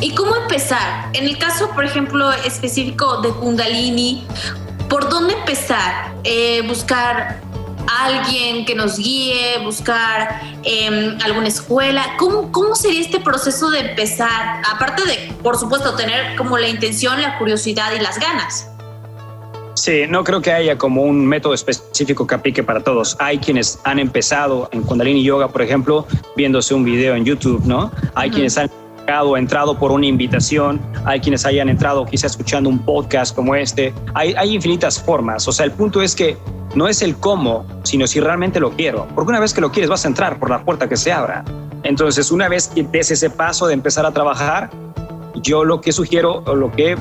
¿Y cómo empezar? En el caso, por ejemplo, específico de Kundalini, ¿por dónde empezar? Buscar a alguien que nos guíe, buscar alguna escuela. ¿Cómo sería este proceso de empezar? Aparte de, por supuesto, tener como la intención, la curiosidad y las ganas. Sí, no creo que haya como un método específico que aplique para todos. Hay quienes han empezado en Kundalini Yoga, por ejemplo, viéndose un video en YouTube, ¿no? Hay quienes han entrado por una invitación, hay quienes hayan entrado quizá escuchando un podcast como este. Hay infinitas formas. O sea, el punto es que no es el cómo, sino si realmente lo quiero. Porque una vez que lo quieres, vas a entrar por la puerta que se abra. Entonces, una vez que des ese paso de empezar a trabajar, yo lo que sugiero o lo que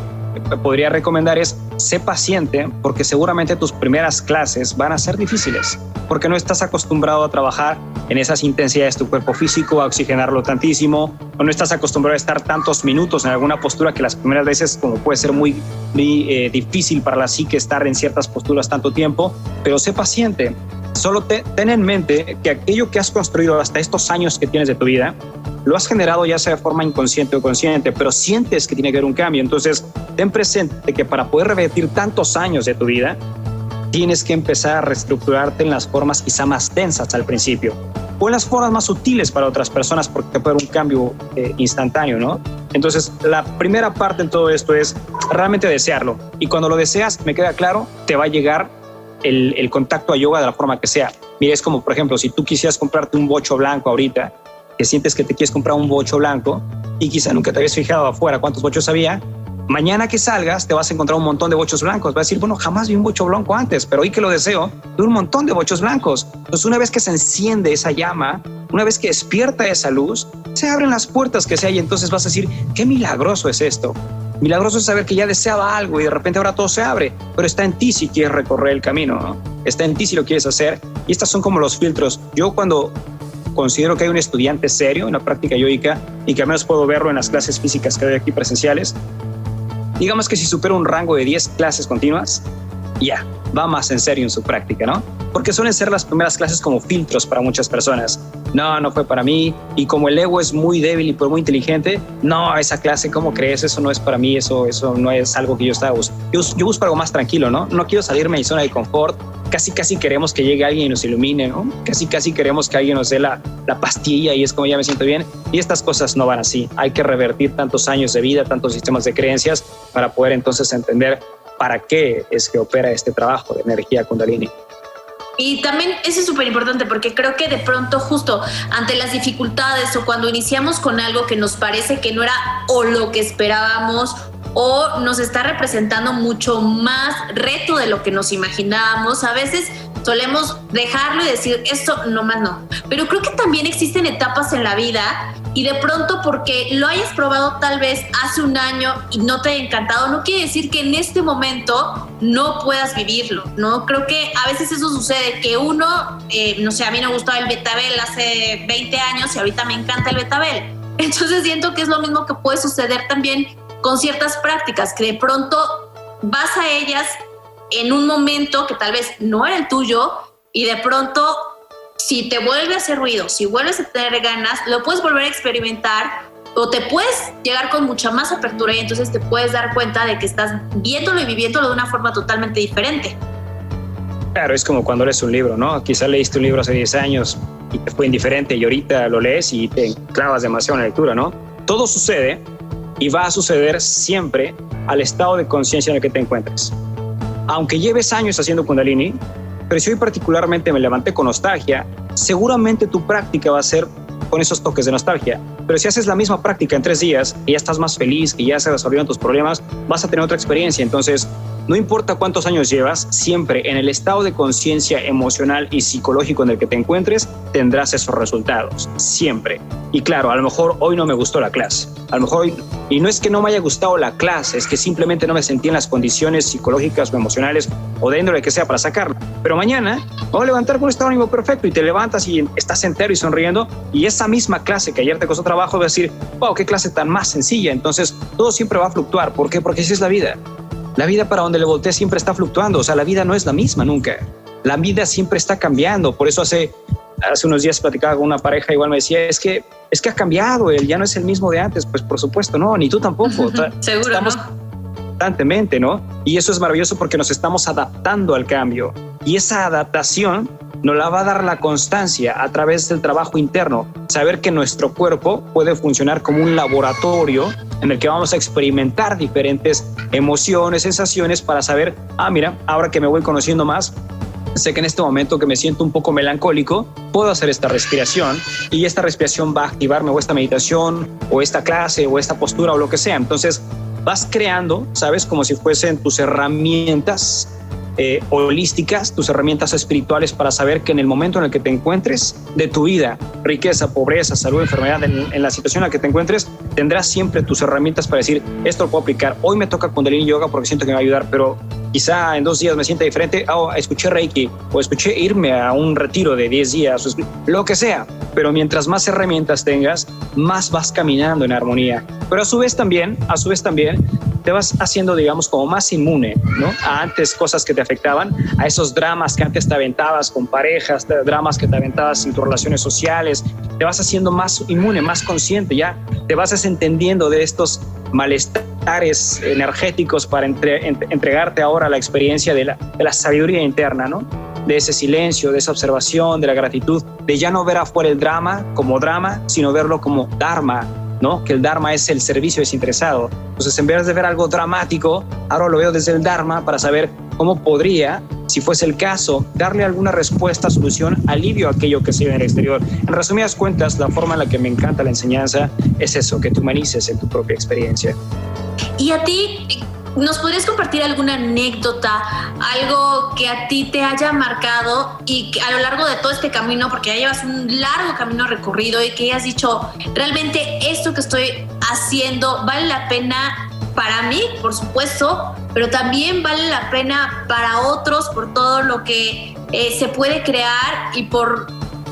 podría recomendar es sé paciente, porque seguramente tus primeras clases van a ser difíciles, porque no estás acostumbrado a trabajar en esas intensidades de tu cuerpo físico, a oxigenarlo tantísimo, o no estás acostumbrado a estar tantos minutos en alguna postura que las primeras veces como puede ser muy difícil para la psique estar en ciertas posturas tanto tiempo, pero sé paciente. Solo ten en mente que aquello que has construido hasta estos años que tienes de tu vida, lo has generado ya sea de forma inconsciente o consciente, pero sientes que tiene que haber un cambio. Entonces, ten presente que para poder revertir tantos años de tu vida, tienes que empezar a reestructurarte en las formas quizá más tensas al principio, o en las formas más sutiles para otras personas, porque te puede haber un cambio instantáneo, ¿no? Entonces, la primera parte en todo esto es realmente desearlo. Y cuando lo deseas, me queda claro, te va a llegar el contacto a yoga de la forma que sea. Mira, es como, por ejemplo, si tú quisieras comprarte un bocho blanco ahorita, que sientes que te quieres comprar un bocho blanco y quizá nunca te habías fijado afuera cuántos bochos había, mañana que salgas te vas a encontrar un montón de bochos blancos. Vas a decir, bueno, jamás vi un bocho blanco antes, pero hoy que lo deseo, veo un montón de bochos blancos. Entonces, una vez que se enciende esa llama, una vez que despierta esa luz, se abren las puertas que se hay. Entonces vas a decir, qué milagroso es esto. Milagroso es saber que ya deseaba algo y de repente ahora todo se abre, pero está en ti si quieres recorrer el camino, ¿no? Está en ti si lo quieres hacer. Y estos son como los filtros. Yo cuando considero que hay un estudiante serio en la práctica yógica y que al menos puedo verlo en las clases físicas que doy aquí presenciales, digamos que si supera un rango de 10 clases continuas, ya, va más en serio en su práctica, ¿no? Porque suelen ser las primeras clases como filtros para muchas personas. No fue para mí. Y como el ego es muy débil y muy inteligente, no, esa clase, ¿cómo crees? Eso no es para mí, eso no es algo que yo estaba buscando. Yo busco algo más tranquilo, ¿no? No quiero salirme de mi zona de confort. Casi queremos que llegue alguien y nos ilumine, ¿no? Casi queremos que alguien nos dé la pastilla y es como ya me siento bien. Y estas cosas no van así. Hay que revertir tantos años de vida, tantos sistemas de creencias para poder entonces entender para qué es que opera este trabajo de energía Kundalini. Y también eso es súper importante porque creo que de pronto justo ante las dificultades o cuando iniciamos con algo que nos parece que no era o lo que esperábamos o nos está representando mucho más reto de lo que nos imaginábamos, a veces solemos dejarlo y decir esto nomás no. Pero creo que también existen etapas en la vida y de pronto porque lo hayas probado tal vez hace un año y no te ha encantado, no quiere decir que en este momento no puedas vivirlo, ¿no? Creo que a veces eso sucede, que uno, no sé, a mí me gustaba el betabel hace 20 años y ahorita me encanta el betabel. Entonces siento que es lo mismo que puede suceder también con ciertas prácticas, que de pronto vas a ellas en un momento que tal vez no era el tuyo y de pronto si te vuelve a hacer ruido, si vuelves a tener ganas, lo puedes volver a experimentar o te puedes llegar con mucha más apertura y entonces te puedes dar cuenta de que estás viéndolo y viviéndolo de una forma totalmente diferente. Claro, es como cuando lees un libro, ¿no? Quizá leíste un libro hace 10 años y te fue indiferente y ahorita lo lees y te clavas demasiado en la lectura, ¿no? Todo sucede y va a suceder siempre al estado de conciencia en el que te encuentres. Aunque lleves años haciendo Kundalini, pero si hoy particularmente me levanté con nostalgia, seguramente tu práctica va a ser con esos toques de nostalgia. Pero si haces la misma práctica en 3 días y ya estás más feliz, que ya se resolvieron tus problemas, vas a tener otra experiencia. Entonces, no importa cuántos años llevas, siempre en el estado de conciencia emocional y psicológico en el que te encuentres, tendrás esos resultados. Siempre. Y claro, a lo mejor hoy no me gustó la clase. A lo mejor hoy, y no es que no me haya gustado la clase, es que simplemente no me sentí en las condiciones psicológicas o emocionales o de índole que sea para sacarla. Pero mañana me voy a levantar con un estado de ánimo perfecto y te levantas y estás entero y sonriendo y esa misma clase que ayer te costó trabajo, vas a decir, wow, qué clase tan más sencilla. Entonces, todo siempre va a fluctuar. ¿Por qué? Porque así es la vida. La vida para donde le voltees siempre está fluctuando. O sea, la vida no es la misma nunca. La vida siempre está cambiando. Por eso hace unos días platicaba con una pareja, igual me decía, es que ha cambiado, él ya no es el mismo de antes. Pues por supuesto, no, ni tú tampoco. Seguro, estamos constantemente, ¿no? Y eso es maravilloso porque nos estamos adaptando al cambio. Y esa adaptación nos la va a dar la constancia a través del trabajo interno. Saber que nuestro cuerpo puede funcionar como un laboratorio en el que vamos a experimentar diferentes emociones, sensaciones para saber, mira, ahora que me voy conociendo más, sé que en este momento que me siento un poco melancólico, puedo hacer esta respiración y esta respiración va a activarme o esta meditación o esta clase o esta postura o lo que sea. Entonces vas creando, ¿sabes? Como si fuesen tus herramientas holísticas, tus herramientas espirituales para saber que en el momento en el que te encuentres de tu vida, riqueza, pobreza, salud, enfermedad, en la situación en la que te encuentres, tendrás siempre tus herramientas para decir, esto lo puedo aplicar, hoy me toca Kundalini Yoga porque siento que me va a ayudar, pero quizá en 2 días me sienta diferente, escuché Reiki o escuché irme a un retiro de 10 días, lo que sea, pero mientras más herramientas tengas, más vas caminando en armonía, pero a su vez también te vas haciendo, digamos, como más inmune, ¿no? A antes cosas que te afectaban, a esos dramas que antes te aventabas con parejas, dramas que te aventabas en tus relaciones sociales, te vas haciendo más inmune, más consciente, ya te vas desentendiendo de estos malestares energéticos para entregarte ahora a la experiencia de la sabiduría interna, ¿no? De ese silencio, de esa observación, de la gratitud, de ya no ver afuera el drama como drama, sino verlo como dharma, ¿no? Que el dharma es el servicio desinteresado. Entonces, en vez de ver algo dramático, ahora lo veo desde el dharma para saber cómo podría, si fuese el caso, darle alguna respuesta, solución, alivio a aquello que se ve en el exterior. En resumidas cuentas, la forma en la que me encanta la enseñanza es eso, que te humanices en tu propia experiencia. ¿Y a ti, nos podrías compartir alguna anécdota, algo que a ti te haya marcado y que a lo largo de todo este camino, porque ya llevas un largo camino recorrido y que hayas dicho, realmente esto que estoy haciendo vale la pena para mí, por supuesto, pero también vale la pena para otros por todo lo que se puede crear y por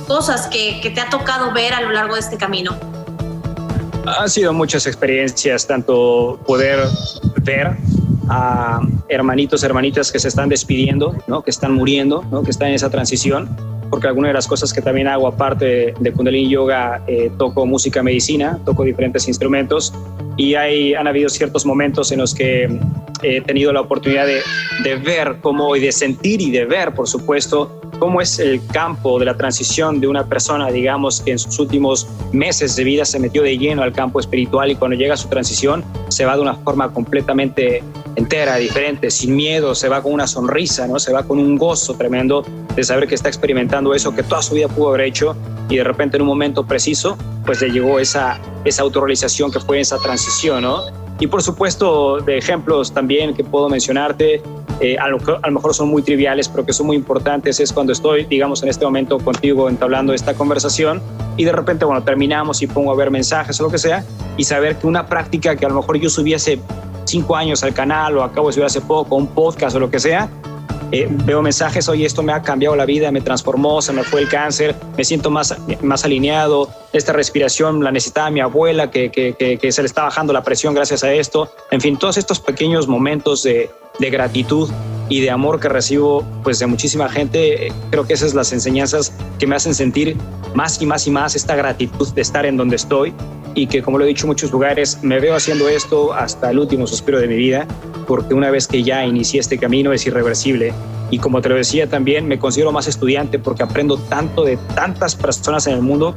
cosas que te ha tocado ver a lo largo de este camino? Han sido muchas experiencias, tanto poder ver a hermanitos, hermanitas que se están despidiendo, ¿no? Que están muriendo, ¿no? Que están en esa transición, porque alguna de las cosas que también hago aparte de Kundalini Yoga, toco música medicina, toco diferentes instrumentos y han habido ciertos momentos en los que he tenido la oportunidad de ver cómo, y de sentir y de ver, por supuesto, cómo es el campo de la transición de una persona, digamos, que en sus últimos meses de vida se metió de lleno al campo espiritual y cuando llega a su transición se va de una forma completamente entera, diferente, sin miedo, se va con una sonrisa, ¿no? Se va con un gozo tremendo de saber que está experimentando eso que toda su vida pudo haber hecho y de repente en un momento preciso pues le llegó esa autorrealización que fue esa transición, ¿no? Y por supuesto de ejemplos también que puedo mencionarte, a lo mejor son muy triviales, pero que son muy importantes, es cuando estoy, digamos, en este momento contigo entablando esta conversación y de repente, bueno, terminamos y pongo a ver mensajes o lo que sea y saber que una práctica que a lo mejor yo subí hace 5 años al canal o acabo de subir hace poco, un podcast o lo que sea, veo mensajes, oye, esto me ha cambiado la vida, me transformó, se me fue el cáncer, me siento más alineado, esta respiración la necesitaba mi abuela, que se le está bajando la presión gracias a esto. En fin, todos estos pequeños momentos de gratitud y de amor que recibo pues de muchísima gente, creo que esas son las enseñanzas que me hacen sentir más y más y más esta gratitud de estar en donde estoy y que, como lo he dicho en muchos lugares, me veo haciendo esto hasta el último suspiro de mi vida, porque una vez que ya inicié este camino es irreversible. Y como te lo decía también, me considero más estudiante porque aprendo tanto de tantas personas en el mundo,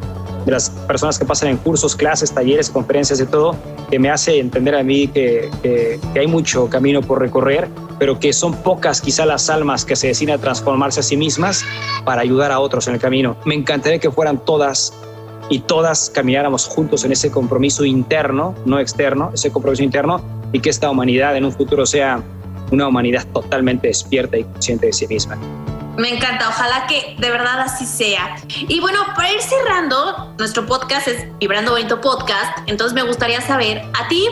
de las personas que pasan en cursos, clases, talleres, conferencias, de todo, que me hace entender a mí que hay mucho camino por recorrer, pero que son pocas quizá las almas que se deciden a transformarse a sí mismas para ayudar a otros en el camino. Me encantaría que fueran todas y todas camináramos juntos en ese compromiso interno, no externo, ese compromiso interno, y que esta humanidad en un futuro sea una humanidad totalmente despierta y consciente de sí misma. Me encanta, ojalá que de verdad así sea. Y bueno, para ir cerrando, nuestro podcast es Vibrando Bonito Podcast, entonces me gustaría saber, a ti,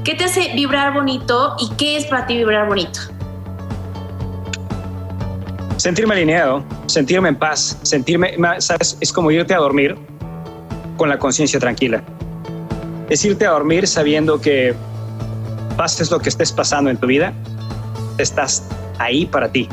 ¿qué te hace vibrar bonito y qué es para ti vibrar bonito? Sentirme alineado, sentirme en paz, ¿sabes? Es como irte a dormir con la conciencia tranquila. Es irte a dormir sabiendo que pases lo que estés pasando en tu vida, estás ahí para ti.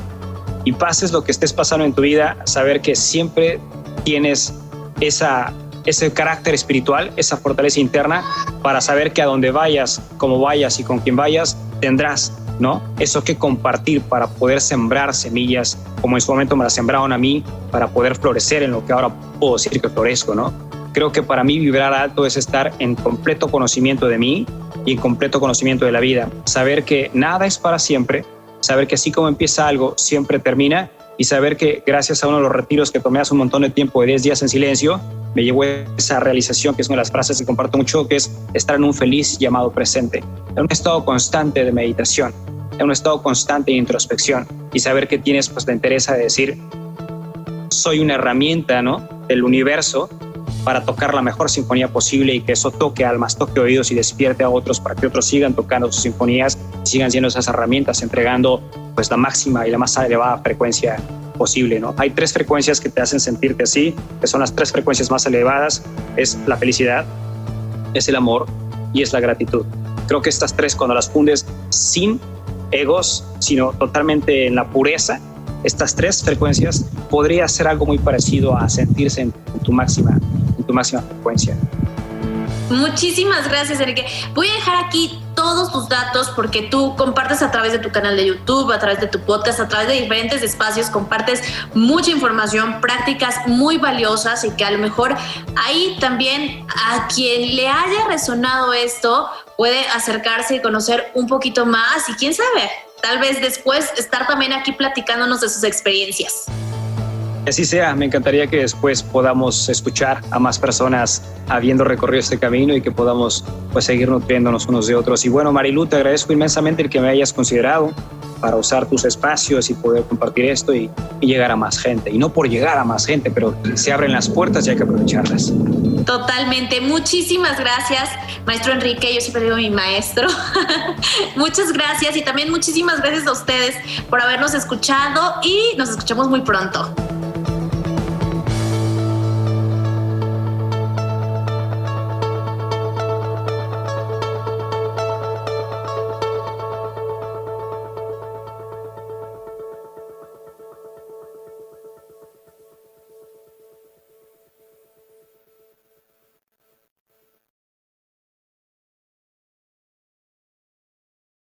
Y pases lo que estés pasando en tu vida, saber que siempre tienes ese carácter espiritual, esa fortaleza interna para saber que a donde vayas, como vayas y con quien vayas, tendrás, ¿no? Eso que compartir para poder sembrar semillas, como en su momento me las sembraron a mí, para poder florecer en lo que ahora puedo decir que florezco, ¿no? Creo que para mí vibrar alto es estar en completo conocimiento de mí y en completo conocimiento de la vida. Saber que nada es para siempre, saber que así como empieza algo, siempre termina y saber que gracias a uno de los retiros que tomé hace un montón de tiempo, de 10 días en silencio, me llevó esa realización, que es una de las frases que comparto mucho, que es estar en un feliz llamado presente, en un estado constante de meditación, en un estado constante de introspección, y saber que tienes pues la entereza de decir, soy una herramienta, ¿no?, del universo para tocar la mejor sinfonía posible, y que eso toque almas, toque oídos y despierte a otros para que otros sigan tocando sus sinfonías y sigan siendo esas herramientas, entregando pues la máxima y la más elevada frecuencia posible, ¿no? Hay 3 frecuencias que te hacen sentirte así, que son las 3 frecuencias más elevadas: es la felicidad, es el amor y es la gratitud. Creo que estas 3, cuando las fundes sin egos, sino totalmente en la pureza, estas 3 frecuencias podría ser algo muy parecido a sentirse en tu máxima frecuencia. Muchísimas gracias, Enrique. Voy a dejar aquí todos tus datos, porque tú compartes a través de tu canal de YouTube, a través de tu podcast, a través de diferentes espacios, compartes mucha información, prácticas muy valiosas, y que a lo mejor ahí también a quien le haya resonado esto puede acercarse y conocer un poquito más, y quién sabe, tal vez después estar también aquí platicándonos de sus experiencias. Así sea, me encantaría que después podamos escuchar a más personas habiendo recorrido este camino, y que podamos pues seguir nutriéndonos unos de otros. Y bueno, Marilu, te agradezco inmensamente el que me hayas considerado para usar tus espacios y poder compartir esto y llegar a más gente. Y no por llegar a más gente, pero se abren las puertas y hay que aprovecharlas. Totalmente. Muchísimas gracias, maestro Enrique. Yo siempre digo mi maestro. Muchas gracias, y también muchísimas gracias a ustedes por habernos escuchado, y nos escuchamos muy pronto.